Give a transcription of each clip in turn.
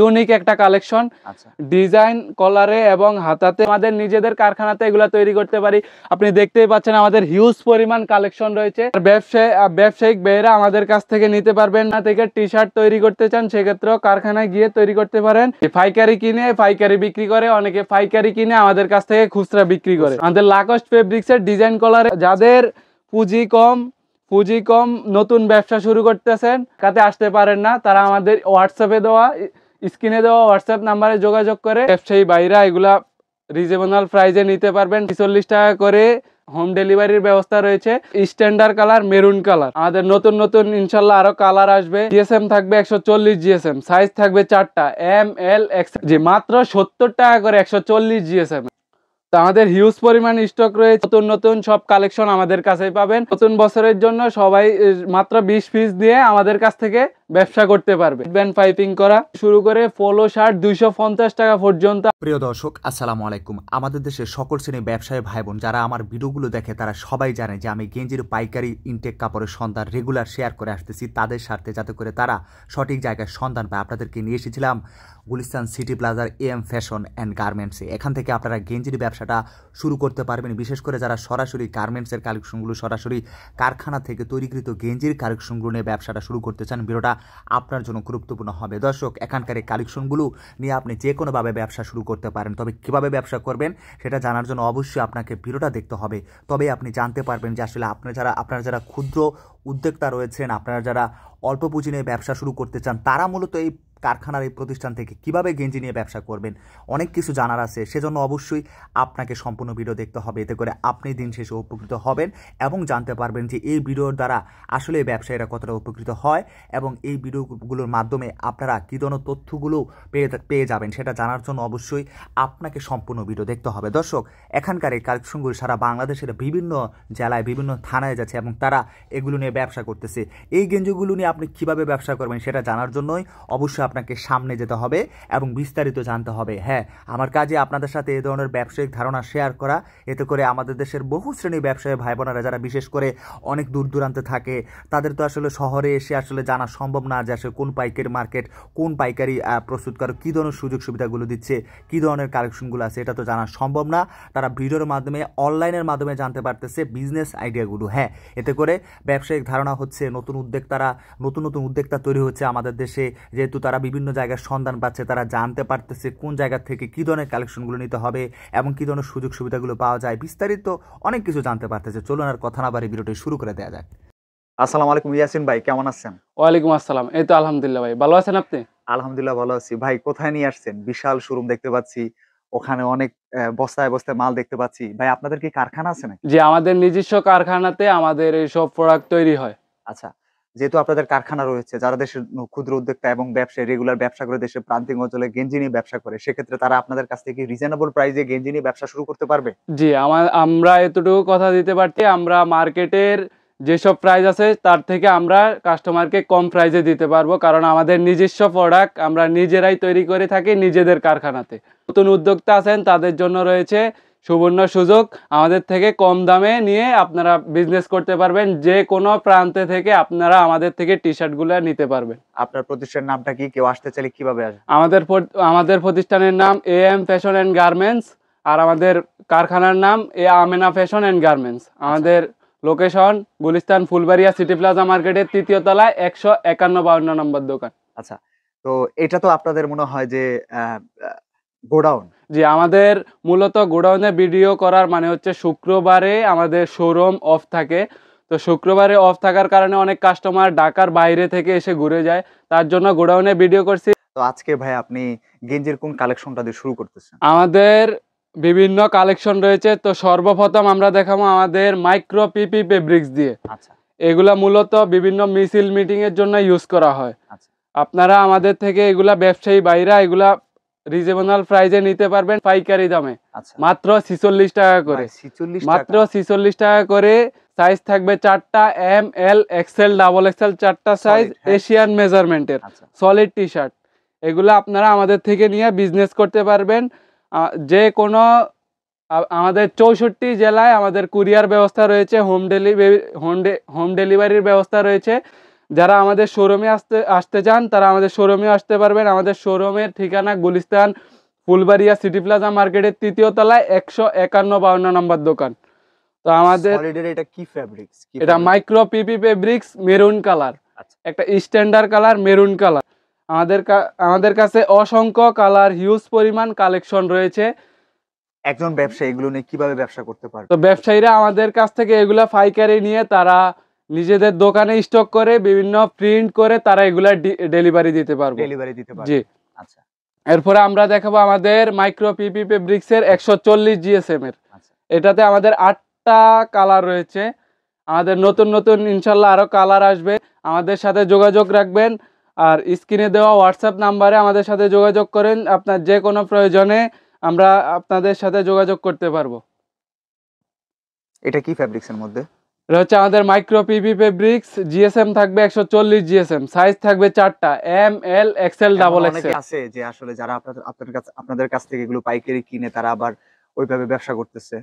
Unique একটা collection, আচ্ছা design কলারে এবং হাতাতে আমাদের নিজেদের কারখানাতে এগুলা তৈরি করতে পারি। আপনি দেখতেই পাচ্ছেন আমাদের হিউজ পরিমাণ কালেকশন রয়েছে। ব্যবসায়িক বেয়েরা আমাদের কাছ থেকে নিতে পারবেন। না থেকে টি শার্ট তৈরি করতে চান সেক্ষেত্রেও কারখানায় গিয়ে তৈরি করতে পারেন। পাইকারি কিনে পাইকারি বিক্রি করে, অনেকে পাইকারি কিনে আমাদের কাছ থেকে খুচরা বিক্রি করে। আমাদের লাকস্ট ফেব্রিক্সের ডিজাইন কলারে যাদের পুঁজি কম নতুন ব্যবসা শুরু করতেছেন, কাতে আসতে পারেন না, তারা আমাদের হোয়াটসঅ্যাপে দেওয়া স্ক্রিনে দেওয়া হোয়াটসঅ্যাপ নাম্বারে যোগাযোগ করে ব্যবসায়ী ভাইরা এগুলা রিজনেবল প্রাইসে নিতে পারবেন। ৪৬ টাকা করে হোম ডেলিভারির ব্যবস্থা রয়েছে। স্ট্যান্ডার্ড কালার মেরুন কালার, আমাদের নতুন ইনশাল্লাহ আরো কালার আসবে। জিএসএম থাকবে 140 জিএসএম, সাইজ থাকবে 4টা, এম এল এক্স, জি মাত্র 70 টাকা করে 140 জিএসএম। তো আমাদের হিউজ পরিমাণ স্টক রয়েছে, নতুন সব কালেকশন আমাদের কাছেই পাবেন। নতুন বছরের জন্য সবাই মাত্র 20 পিস দিয়ে আমাদের কাছ থেকে ব্যবসা করতে পারবে। ব্যান্ড পাইপিং করা শুরু করে পোলো শার্ট 250 টাকা পর্যন্ত। প্রিয় দর্শক, আসসালামু আলাইকুম। আমাদের দেশের সকল শ্রেণীর ব্যবসায়ী ভাই বোন যারা আমার ভিডিওগুলো দেখে তারা সবাই জানে যে আমি গেঞ্জির পাইকারি ইনটেক কাপড়ের সন্ধান রেগুলার শেয়ার করে আসতেছি তাদের স্বার্থে, যাতে করে তারা সঠিক জায়গায় সন্ধান পায়। আপনাদেরকে নিয়ে এসেছিলাম গুলিস্তান সিটি প্লাজার এম ফ্যাশন অ্যান্ড গার্মেন্টসে। এখান থেকে আপনারা গেঞ্জির ব্যবসাটা শুরু করতে পারবেন। বিশেষ করে যারা সরাসরি গার্মেন্টসের কালেকশনগুলো, সরাসরি কারখানা থেকে তৈরিকৃত গেঞ্জির কালেকশনগুলো নিয়ে ব্যবসাটা শুরু করতে চান, ভিডিওটা আপনার জন্য গুরুত্বপূর্ণ হবে। দর্শক, এখানকার এই কালেকশনগুলো নিয়ে আপনি যে কোনোভাবে ব্যবসা শুরু করতে পারেন। তবে কীভাবে ব্যবসা করবেন সেটা জানার জন্য অবশ্যই আপনাকে ভিডিওটা দেখতে হবে। তবেই আপনি জানতে পারবেন যে আসলে আপনারা যারা ক্ষুদ্র উদ্যোক্তা রয়েছেন, আপনারা যারা অল্প পুঁজি নিয়ে ব্যবসা শুরু করতে চান, তারা মূলত এই কারখানার এই প্রতিষ্ঠান থেকে কিভাবে গেঞ্জি নিয়ে ব্যবসা করবেন অনেক কিছু জানার আছে। সেজন্য অবশ্যই আপনাকে সম্পূর্ণ ভিডিও দেখতে হবে। এতে করে আপনি দিন শেষে উপকৃত হবেন এবং জানতে পারবেন যে এই ভিডিওর দ্বারা আসলে ব্যবসায়ীরা কতটা উপকৃত হয় এবং এই ভিডিওগুলোর মাধ্যমে আপনারা কী ধরনের তথ্যগুলো পেয়ে যাবেন সেটা জানার জন্য অবশ্যই আপনাকে সম্পূর্ণ ভিডিও দেখতে হবে। দর্শক, এখানকার এই কালেকশনগুলো সারা বাংলাদেশের বিভিন্ন জেলায় বিভিন্ন থানায় যাচ্ছে এবং তারা এগুলো নিয়ে ব্যবসা করতেছে। এই গেঞ্জিগুলো নিয়ে আপনি কিভাবে ব্যবসা করবেন সেটা জানার জন্যই অবশ্যই আপনাকে সামনে যেতে হবে এবং বিস্তারিত জানতে হবে। হ্যাঁ, আমার কাজে আপনাদের সাথে এই ধরনের ব্যবসায়িক ধারণা শেয়ার করা। এতে করে আমাদের দেশের বহু শ্রেণীর ব্যবসায়ী ভাই বোনেরা যারা বিশেষ করে অনেক দূর দূরান্তে থাকে, তাদের তো আসলে শহরে এসে আসলে জানা সম্ভব না যে আসলে কোন পাইকারি মার্কেট, কোন পাইকারি প্রস্তুতকারক কী ধরনের সুযোগ সুবিধাগুলো দিচ্ছে, কী ধরনের কালেকশনগুলো আছে, এটা তো জানা সম্ভব না। তারা ভিডিওর মাধ্যমে, অনলাইনের মাধ্যমে জানতে পারতেছে বিজনেস আইডিয়াগুলো। হ্যাঁ, এতে করে ব্যবসায়িক ধারণা হচ্ছে, নতুন উদ্যোক্তা তৈরি হচ্ছে আমাদের দেশে। যেহেতু তারা বিভিন্ন জায়গার সন্ধান পাচ্ছে, তারা জানতে পারতেছে কোন জায়গা থেকে কী ধরনের কালেকশনগুলো নিতে হবে এবং কী ধরনের সুযোগ সুবিধাগুলো পাওয়া যায়, বিস্তারিত অনেক কিছু জানতে পারতেছে। চলুন আর কথা না বাড়ি ভিডিওটি শুরু করে দেওয়া যাক। আসসালামু আলাইকুম ইয়াসিন ভাই, কেমন আছেন? ওয়ালাইকুম আসসালাম। এই তো আলহামদুলিল্লাহ ভাই, ভালো আছেন আপনি? আলহামদুলিল্লাহ ভালো আছি। ভাই, কোথায় নিয়ে আসছেন? বিশাল শোরুম দেখতে পাচ্ছি, ওখানে অনেক বস্তায় বস্তায় মাল দেখতে পাচ্ছি। ভাই, আপনাদের কি কারখানা আছে নাকি? জি, আমাদের নিজস্ব কারখানাতে আমাদের এই সব প্রোডাক্ট তৈরি হয়। আচ্ছা, যেহেতু আপনাদের কারখানা রয়েছে, যারা দেশের ক্ষুদ্র উদ্যোক্তা এবং ব্যবসায়ী রেগুলার ব্যবসা করে দেশের প্রান্তিক অঞ্চলে গেঞ্জি নিয়ে ব্যবসা করে, সেক্ষেত্রে তারা আপনাদের কাছ থেকে রিজনেবল প্রাইসে গেঞ্জি নিয়ে ব্যবসা শুরু করতে পারবে? জি, আমরা এতটুকু কথা দিতে পারছি, আমরা মার্কেটের যেসব প্রাইস আছে তার থেকে আমরা কাস্টমারকে কম প্রাইসে দিতে পারবো, কারণ আমাদের নিজস্ব প্রোডাক্ট আমরা নিজেরাই তৈরি করে থাকি নিজেদের কারখানাতে। নতুন উদ্যোক্তা আছেন তাদের জন্য রয়েছে সুবর্ণ সুযোগ, আমাদের থেকে কম দামে নিয়ে আপনারা বিজনেস করতে পারবেন। যে কোনো প্রান্তে থেকে আপনারা আমাদের থেকে টি শার্টগুলো নিতে পারবেন। আপনার প্রতিষ্ঠানের নামটা কি? কেউ আসতে চাইলে কিভাবে আসবে? আমাদের প্রতিষ্ঠানের নাম এম ফ্যাশন অ্যান্ড গার্মেন্টস, আর আমাদের কারখানার নাম আমেনা ফ্যাশন অ্যান্ড গার্মেন্টস। আমাদের location Gulistan Phulbaria city plaza মার্কেটের ৩য় তলায় ১৫১-৫২ নম্বর দোকান। আচ্ছা, তো এটা তো আপনাদের মনে হয় যে গোডাউন? জি, আমাদের মূলত গোডাউনে ভিডিও করার মানে হচ্ছে শুক্রবারে আমাদের শোরুম অফ থাকে। তো শুক্রবারে অফ থাকার কারণে অনেক কাস্টমার ঢাকার বাইরে থেকে এসে ঘুরে যায়, তার জন্য গোডাউনে ভিডিও করছি। তো আজকে ভাই আপনি গেঞ্জির কোন কালেকশনটা দিয়ে শুরু করতেছেন? আমাদের বিভিন্ন কালেকশন রয়েছে। তো সর্বপ্রথম আমরা দেখাবো আমাদের মাইক্রো পিপি ফেব্রিক্স দিয়ে। আচ্ছা, এগুলা মূলত বিভিন্ন মিছিল মিটিং এর জন্য ইউজ করা হয়। আচ্ছা, আপনারা আমাদের থেকে এগুলা ব্যবসায়ী বাইরা এগুলা রিজনেবল প্রাইসে নিতে পারবেন পাইকারি দামে। আচ্ছা, মাত্র 46 টাকা করে। 46 মাত্র 46 টাকা করে। সাইজ থাকবে 4টা, M L XL double XL 4টা সাইজ, এশিয়ান মেজারমেন্টের সলিড টি শার্ট। এগুলা আপনারা আমাদের থেকে নিয়ে বিজনেস করতে পারবেন। যে কোনো আমাদের 64 জেলায় আমাদের কুরিয়ার ব্যবস্থা রয়েছে, হোম ডেলিভারির ব্যবস্থা রয়েছে। যারা আমাদের শোরুমে আসতে চান তারা আমাদের শোরুমে আসতে পারবেন। আমাদের শোরুমের ঠিকানা গুলিস্তান ফুলবাড়িয়া সিটি প্লাজা মার্কেটের ৩য় তলায় ১৫১-৫২ নম্বর দোকান। তো আমাদের সলিডের এটা কি ফেব্রিক্স? এটা micro PP fabrics maroon colour, আচ্ছা। একটা স্ট্যান্ডার্ড কালার মেরুন কালার। আমাদের কাছে অসংখ্য কালার হিউজ পরিমাণ কালেকশন রয়েছে। একজন ব্যবসায়ী এগুলো নিয়ে কিভাবে ব্যবসা করতে পারবে? তো ব্যবসায়ীরা আমাদের কাছ থেকে এগুলা পাইকারি নিয়ে তারা নিজেদের দোকানে স্টক করে বিভিন্ন প্রিন্ট করে তারা এগুলা ডেলিভারি দিতে পারবে। জি। আচ্ছা। এরপরে আমরা দেখাবো আমাদের মাইক্রো পিপি ফেব্রিক্সের 140 জিএসএম এর। আচ্ছা। এটাতে আমাদের 8টা কালার রয়েছে। আমাদের নতুন নতুন ইনশাল্লাহ আরো কালার আসবে। আমাদের সাথে যোগাযোগ রাখবেন আর স্ক্রিনে দেওয়া হোয়াটসঅ্যাপ নাম্বারে আমাদের সাথে যোগাযোগ করেন। আপনার যে কোনো প্রয়োজনে আমরা আপনাদের সাথে যোগাযোগ করতে পারবো। এটা কি ফেব্রিক্সের মধ্যে? এটা হচ্ছে আমাদের মাইক্রো পিপি ফেব্রিক্স, জিএসএম থাকবে 140 জিএসএম, সাইজ থাকবে 4টা, এম এল এক্সেল ডাবল অনেকে এক্সেল। আছে যে আসলে যারা আপনাদের কাছ থেকে এগুলো পাইকারি কিনে তারা আবার ওইভাবে ব্যবসা করতেছে।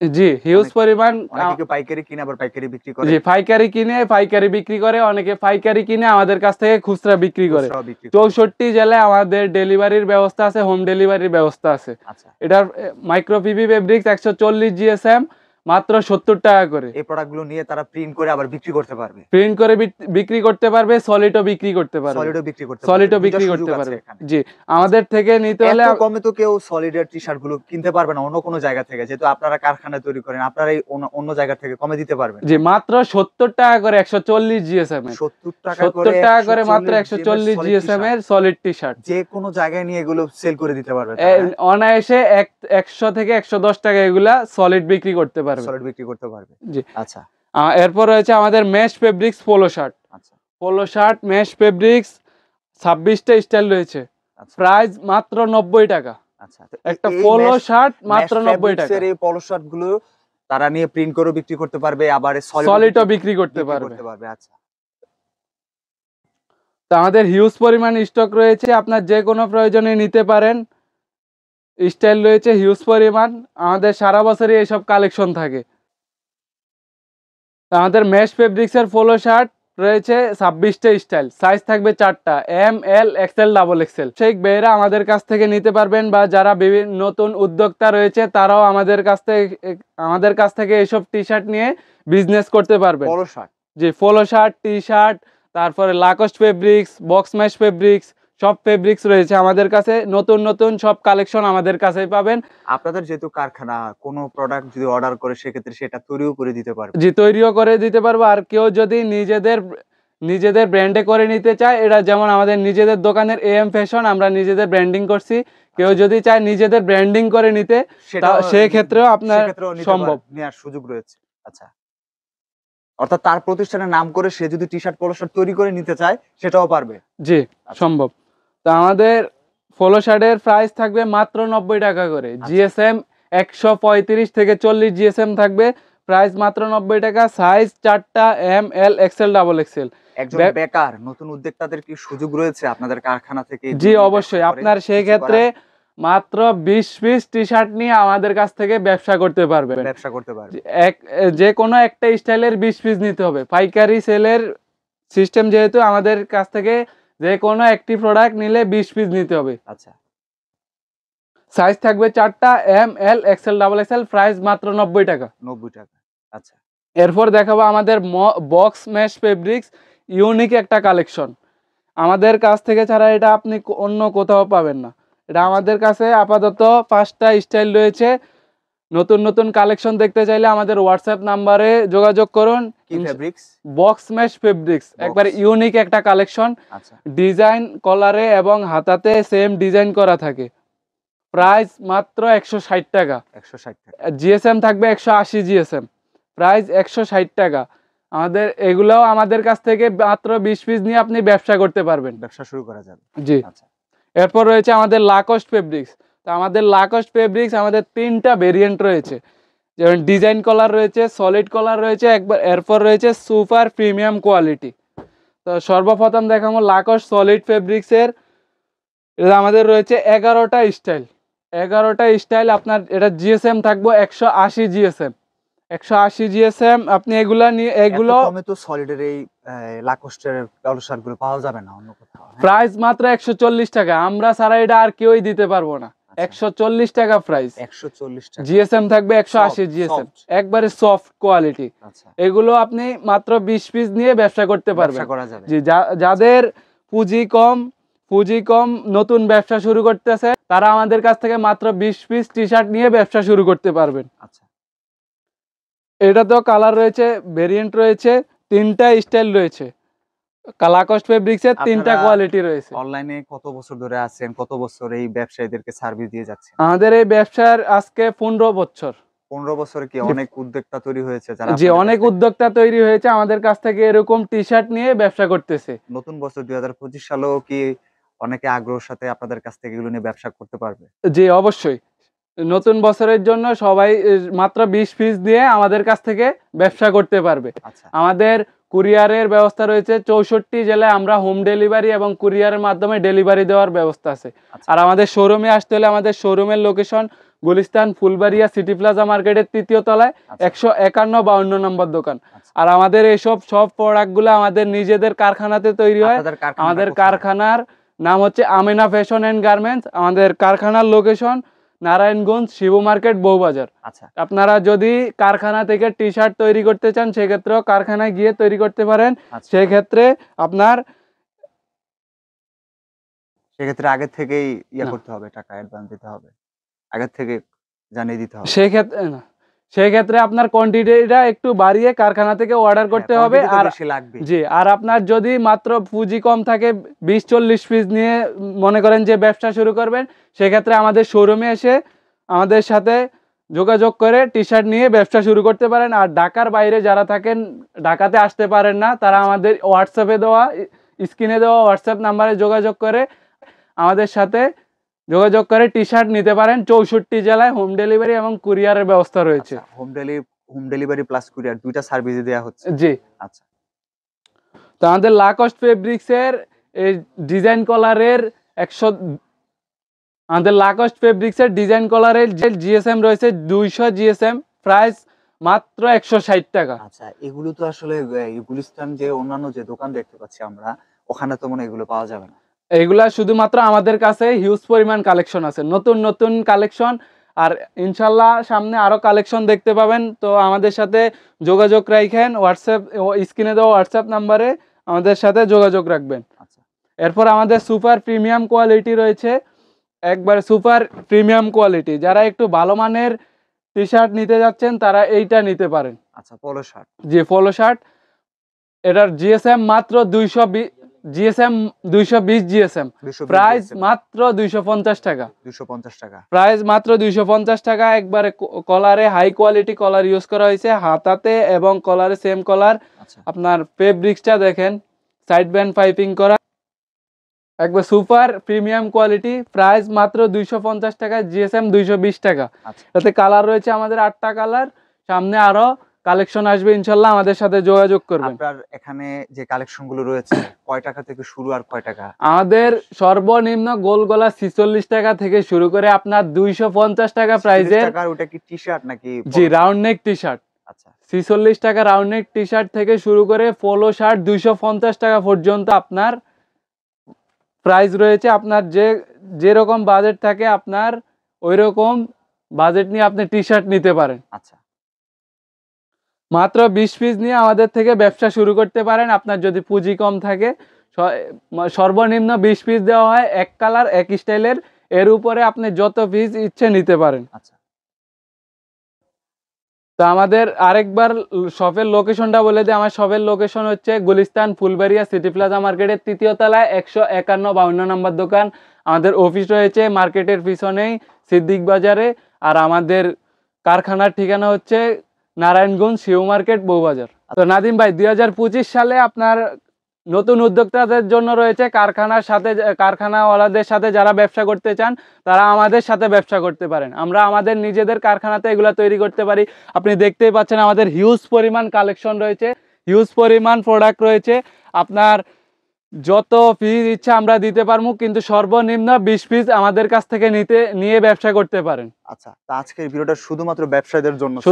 জি, হিউজ পরিমাণ। অনেকে পাইকারি কিনে আবার পাইকারি বিক্রি করে। জি, পাইকারি কিনে পাইকারি বিক্রি করে, অনেকে পাইকারি কিনে আমাদের কাছ থেকে খুচরা বিক্রি করে। 64 জেলায় আমাদের ডেলিভারির ব্যবস্থা আছে, হোম ডেলিভারির ব্যবস্থা আছে। আচ্ছা। এটার মাইক্রো পিপি ফেব্রিক্স 140 জিএসএম মাত্র 70 টাকা করে। এই প্রোডাক্টগুলো নিয়ে তারা প্রিন্ট করে আবার বিক্রি করতে পারবে। প্রিন্ট করে বিক্রি করতে পারবে, সলিডও বিক্রি করতে পারবে। সলিডও বিক্রি করতে পারবে। জি, আমাদের থেকে নিতে হলে এত কমে তো কেউ সলিডের টি-শার্ট গুলো কিনতে পারবে না অন্য কোনো জায়গা থেকে, যেহেতু আপনারা কারখানায় তৈরি করেন, আপনারাই অন্য জায়গা থেকে কমে দিতে পারবেন। জি, মাত্র 70 টাকা করে 140 জিএসএম এর। 70 টাকা করে মাত্র 140 জিএসএম এর সলিড টি-শার্ট। যে কোনো জায়গায় নিয়ে এগুলো সেল করে দিতে পারবে। অনায়াসে 100 থেকে 110 টাকা এগুলা সলিড বিক্রি করতে পারবে। সলিড বিক্রি করতে পারবে। জি। আচ্ছা। এরপর রয়েছে আমাদের মেশ ফেব্রিক্স পোলো শার্ট। আচ্ছা। পোলো শার্ট মেশ ফেব্রিক্স 26টা স্টাইল রয়েছে। প্রাইস মাত্র 90 টাকা। আচ্ছা। একটা পোলো শার্ট মাত্র 90 টাকা। এই পোলো শার্ট গুলো তারা নিয়ে প্রিন্ট করে বিক্রি করতে পারবে, আবার সলিডও বিক্রি করতে পারবে। আচ্ছা। তো আমাদের হিউজ পরিমাণ স্টক রয়েছে, আপনার যে কোনো প্রয়োজনে নিতে পারেন। স্টাইল রয়েছে হিউজ পরিমাণ, আমাদের সারা বছরই এইসব কালেকশন থাকে। আমাদের মেশ ফেব্রিক্সের পোলো শার্ট রয়েছে 26টা স্টাইল, সাইজ থাকবে 4টা, M L XL double XL. সেই বেয়েরা আমাদের কাছ থেকে নিতে পারবেন, বা যারা বিভিন্ন নতুন উদ্যোক্তা রয়েছে তারাও আমাদের কাছ থেকে এইসব টি শার্ট নিয়ে বিজনেস করতে পারবেন। Polo shirt. জি, পোলো শার্ট, টি শার্ট, তারপরে Lacoste fabrics, box mesh fabrics, সব ফেব্রিক্স রয়েছে আমাদের কাছে। নতুন নতুন সব কালেকশন আমাদের কাছেই পাবেন। আপনাদের যেহেতু কারখানা, কোনো প্রোডাক্ট যদি অর্ডার করে সেক্ষেত্রে সেটা তৈরিও করে দিতে পারবে। জি, তৈরিও করে দিতে পারবো। আর কেউ যদি নিজেদের ব্র্যান্ডে করে নিতে চায়, এটা যেমন আমাদের নিজেদের দোকানের এম ফ্যাশন, আমরা নিজেদের ব্র্যান্ডিং করছি। কেউ যদি চায় নিজেদের ব্র্যান্ডিং করে নিতে, সেই ক্ষেত্রেও আপনার সম্ভব, নেওয়ার সুযোগ রয়েছে। আচ্ছা। অর্থাৎ তার প্রতিষ্ঠানের নাম করে সে যদি টি শার্ট পোলো শার্ট তৈরি করে নিতে চায় সেটাও পারবে। জি, সম্ভব। তো আমাদের পোলো শার্টের প্রাইস থাকবে মাত্র 90 টাকা করে। জিএসএম 135 থেকে 40 জিএসএম থাকবে, প্রাইস মাত্র 90 টাকা, সাইজ 4টা, M L XL double XL. একজন বেকার নতুন উদ্যোক্তাদের কি সুযোগ রয়েছে আপনাদের কারখানা থেকে? জি, অবশ্যই। আপনার সেই ক্ষেত্রে মাত্র 20 পিস টি শার্ট নিয়ে আমাদের কাছ থেকে ব্যবসা করতে পারবেন। যে কোনো একটা স্টাইলের 20 পিস নিতে হবে। পাইকারি সেলের সিস্টেম যেহেতু, আমাদের কাছ থেকে যে কোনো একটি প্রোডাক্ট নিলে 20 পিস নিতে হবে। আচ্ছা। সাইজ থাকবে 4টা, M L XL double XL, price মাত্র 90 টাকা। 90 টাকা। আচ্ছা। এরপর দেখাবো আমাদের বক্স ম্যাশ ফেব্রিক্স, ইউনিক একটা কালেকশন। আমাদের কাছ থেকে ছাড়া এটা আপনি অন্য কোথাও পাবেন না। এটা আমাদের কাছে আপাতত 5টা স্টাইল রয়েছে। নতুন নতুন কালেকশন দেখতে চাইলে আমাদের হোয়াটসঅ্যাপ নাম্বারে যোগাযোগ করুন। কি ফেব্রিক্স? বক্স ম্যাশ ফেব্রিক্স, একবার ইউনিক একটা কালেকশন। আচ্ছা। ডিজাইন কলারে এবং হাতাতে সেম ডিজাইন করা থাকে। প্রাইস মাত্র 160 টাকা। 160 টাকা। জিএসএম থাকবে 180 জিএসএম, প্রাইস 160 টাকা। এগুলাও আমাদের কাছ থেকে মাত্র 20 পিস নিয়ে আপনি ব্যবসা করতে পারবেন, ব্যবসা শুরু করা যাবে। জি। আচ্ছা। এরপর রয়েছে আমাদের লাকোস্ট ফেব্রিক্স। তো আমাদের লাকোস্ট ফেব্রিক্স আমাদের 3টা ভেরিয়েন্ট রয়েছে, যেমন ডিজাইন কলার রয়েছে, সলিড কলার রয়েছে, এরপর রয়েছে সুপার প্রিমিয়াম কোয়ালিটি। তো সর্বপ্রথম দেখাবো লাকোস্ট সলিড ফেব্রিক্সের। এটা আমাদের রয়েছে 11টা স্টাইল। 11টা স্টাইল আপনার, এটা জিএসএম থাকবো 180 জিএসএম। 180 জিএসএম আপনি এগুলা নিয়ে এগুলো এত কমে তো সলিডের এই লাকোস্টের কালো শার্ট গুলো পাওয়া যাবে না অন্য কোথাও, হ্যাঁ? প্রাইস মাত্র 140 টাকা, আমরা ছাড়া এটা আর কেউই দিতে পারবো না। আচ্ছা, 140 টাকা প্রাইস। 140 টাকা। জিএসএম থাকবে 180 Soft, জিএসএম, soft। একবারে সফট কোয়ালিটি। আচ্ছা, এগুলো আপনি মাত্র 20 পিস নিয়ে ব্যবসা করতে পারবেন। ব্যবসা করা যাবে। জি, যাদের পুঁজি কম নতুন ব্যবসা শুরু করতেছে তারা আমাদের কাছ থেকে মাত্র 20 পিস টি শার্ট নিয়ে ব্যবসা শুরু করতে পারবেন। আচ্ছা, এটা তো কালার রয়েছে, ভেরিয়েন্ট রয়েছে, 3টা স্টাইল রয়েছে। লাকোস্ট ফেব্রিক্সের 3টা আপনারা কোয়ালিটি রয়েছে। অনলাইনে কত বছর ধরে আছেন, কত বছর এই ব্যবসায়ীদেরকে সার্ভিস দিয়ে যাচ্ছেন? আমাদের এই ব্যবসার আজকে 15 বছর। 15 বছরে কি জি। অনেক উদ্যোক্তা তৈরি হয়েছে যারা জি, আপনাদের অনেক কাছ থেকে- উদ্যোক্তা তৈরি হয়েছে আমাদের কাছ থেকে এরকম টি শার্ট নিয়ে ব্যবসা করতেছে। নতুন বছর 2025 সালেও কি অনেকে আগ্রহের সাথে আপনাদের কাছ থেকে এগুলো নিয়ে ব্যবসা করতে পারবে? জি, অবশ্যই। নতুন বছরের জন্য সবাই মাত্র 20 পিস দিয়ে আমাদের কাছ থেকে ব্যবসা করতে পারবে। আচ্ছা, আমাদের কুরিয়ারের ব্যবস্থা রয়েছে 64 জেলায়, আমরা হোম ডেলিভারি এবং কুরিয়ারের মাধ্যমে ডেলিভারি দেওয়ার ব্যবস্থা আছে। আচ্ছা। আর আমাদের শোরুমে আসতে হলে আমাদের শোরুমের location Gulistan Phulbaria city plaza মার্কেটের 3য় তলায়, আচ্ছা। 151-52 নম্বর দোকান। আচ্ছা। আর আমাদের এইসব সব প্রোডাক্টগুলো আমাদের নিজেদের কারখানাতে তৈরি হয়। আপনাদের কারখানাটা আমাদের কোথায়? কারখানার নাম হচ্ছে আমিনা ফ্যাশন অ্যান্ড গার্মেন্টস। আমাদের কারখানার লোকেশন নারায়ণগঞ্জ শিবু মার্কেট বউবাজার। আচ্ছা, আপনারা যদি কারখানা থেকে টি শার্ট তৈরি করতে চান সেক্ষেত্রেও কারখানায় গিয়ে তৈরি করতে পারেন। আচ্ছা। সেক্ষেত্রে আপনার সেক্ষেত্রে আগে থেকেই না। করতে হবে, টাকা অ্যাডভান্স দিতে হবে, আগে থেকে জানিয়ে দিতে হবে। সেক্ষেত্রে আপনার কোয়ান্টিটিটা একটু বাড়িয়ে কারখানা থেকে অর্ডার করতে হ্যাঁ, হবে। quantity তো আর বেশি লাগবে। জি, আর আপনার যদি মাত্র পুঁজি কম থাকে 20-40 পিস নিয়ে মনে করেন যে ব্যবসা শুরু করবেন, সেক্ষেত্রে আমাদের শোরুমে এসে আমাদের সাথে যোগাযোগ করে টি শার্ট নিয়ে ব্যবসা শুরু করতে পারেন। আর ঢাকার বাইরে যারা থাকেন, ঢাকাতে আসতে পারেন না, তারা আমাদের হোয়াটসঅ্যাপে দেওয়া স্ক্রিনে দেওয়া হোয়াটসঅ্যাপ নাম্বারে যোগাযোগ করে আমাদের সাথে যোগাযোগ করে টি শার্ট নিতে পারেন। 64 জেলায় হোম ডেলিভারি এবং কুরিয়ারের ব্যবস্থা রয়েছে। আচ্ছা, হোম ডেলিভারি প্লাস কুরিয়ার দুইটা সার্ভিস দেওয়া হচ্ছে। জি, আচ্ছা, তো আমাদের লাকোস্ট ফেব্রিক্সের এই ডিজাইন কলারের 100 আমাদের লাকোস্ট ফেব্রিক্সের ডিজাইন কলারের যে জিএসএম রয়েছে 200 জিএসএম, প্রাইস মাত্র 160 টাকা। আচ্ছা, এগুলো তো আসলে গুলিস্তান যে অন্যান্য যে দোকান দেখতে পাচ্ছি আমরা, ওখানে তো মনে হয় এগুলো পাওয়া যাবে না। এগুলা শুধুমাত্র আমাদের কাছে হিউজ পরিমাণ কালেকশন আছে, নতুন নতুন কালেকশন। আর ইনশাল্লাহ সামনে আরো কালেকশন দেখতে পাবেন। তো আমাদের সাথে যোগাযোগ রাখেন, হোয়াটসঅ্যাপ স্ক্রিনে দেওয়া হোয়াটসঅ্যাপ নাম্বারে আমাদের সাথে যোগাযোগ রাখবেন। আচ্ছা, এরপর আমাদের সুপার প্রিমিয়াম কোয়ালিটি রয়েছে, একবার সুপার প্রিমিয়াম কোয়ালিটি। যারা একটু ভালো মানের টি শার্ট নিতে যাচ্ছেন তারা এইটা নিতে পারেন। আচ্ছা, পোলো শার্ট। জি, পোলো শার্ট। এটার জিএসএম মাত্র 220 জিএসএম, 220 জিএসএম, 220 প্রাইস GSM, মাত্র 250 টাকা। 250 টাকা। প্রাইস মাত্র 250 টাকা। একবারে কলারে হাই কোয়ালিটি কলার ইউজ করা হয়েছে, হাতাতে এবং কলারে সেম কলার। আচ্ছা, আপনার ফেব্রিক্সটা দেখেন, সাইড ব্যান্ড পাইপিং করা, একবার সুপার প্রিমিয়াম কোয়ালিটি। প্রাইস মাত্র 250 টাকা, জিএসএম 220 টাকা। আচ্ছা, তাতে কালার রয়েছে আমাদের 8টা কালার। সামনে আরো কালেকশন আসবে ইনশাল্লাহ, আমাদের সাথে যোগাযোগ করবেন। আপনার এখানে যে কালেকশন গুলো রয়েছে কয় টাকা থেকে শুরু আর কয় টাকা? আমাদের সর্বনিম্ন গোল গলা 46 টাকা থেকে শুরু করে আপনার 250 টাকা 40 প্রাইজের। টাকার ওটা কি টি শার্ট নাকি জি, polo? Round neck T shirt. আচ্ছা, 46 টাকা রাউন্ড নেক টি শার্ট থেকে শুরু করে পোলো শার্ট 250 টাকা পর্যন্ত আপনার প্রাইস রয়েছে। আপনার যেরকম বাজেট থাকে আপনার ওই রকম বাজেট নিয়ে আপনি টি শার্ট নিতে পারেন। আচ্ছা, মাত্র 20 পিস নিয়ে আমাদের থেকে ব্যবসা শুরু করতে পারেন। আপনার যদি পুঁজি কম থাকে সর্বনিম্ন 20 পিস দেওয়া হয়, এক কালার এক স্টাইলের। এর উপরে আপনি যত পিস ইচ্ছে নিতে পারেন। আচ্ছা, তো আমাদের আরেকবার শপের লোকেশনটা বলে দিই। আমার শপের লোকেশন হচ্ছে গুলিস্তান ফুলবাড়িয়া সিটি প্লাজা মার্কেটের 3য় তলায়, 151-52 নম্বর দোকান। আমাদের অফিস রয়েছে মার্কেটের পিছনেই সিদ্দিক বাজারে। আর আমাদের কারখানার ঠিকানা হচ্ছে নারায়ণগঞ্জ শিবু মার্কেট বউবাজার। তো নাদিম ভাই, 2025 সালে আপনার নতুন উদ্যোক্তাদের জন্য রয়েছে কারখানাওয়ালাদের সাথে যারা ব্যবসা করতে চান তারা আমাদের সাথে ব্যবসা করতে পারেন। আমরা আমাদের নিজেদের কারখানাতে এগুলা তৈরি করতে পারি। আপনি দেখতেই পাচ্ছেন আমাদের হিউজ পরিমাণ কালেকশন রয়েছে, হিউজ পরিমাণ প্রোডাক্ট রয়েছে। আপনার যত পিস ইচ্ছা আমরা দিতে পারবো, কিন্তু সর্বনিম্ন 20 পিস আমাদের কাছ থেকে নিয়ে ব্যবসা করতে পারেন। আচ্ছা, তা আজকের ভিডিওটা শুধুমাত্র ব্যবসায়ীদের জন্য ছিল।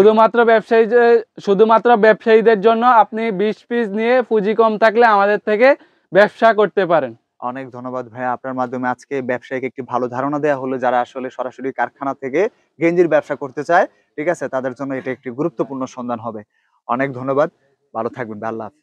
শুধুমাত্র ব্যবসায়ীদের জন্য। আপনি 20 পিস নিয়ে পুঁজি কম থাকলে আমাদের থেকে ব্যবসা করতে পারেন। অনেক ধন্যবাদ ভাইয়া, আপনার মাধ্যমে আজকে ব্যবসায়ীকে একটি ভালো ধারণা দেওয়া হলো, যারা আসলে সরাসরি কারখানা থেকে গেঞ্জির ব্যবসা করতে চায়, ঠিক আছে, তাদের জন্য এটা একটি গুরুত্বপূর্ণ সন্ধান হবে। অনেক ধন্যবাদ, ভালো থাকবেন ভাই, আল্লাহ হাফেজ।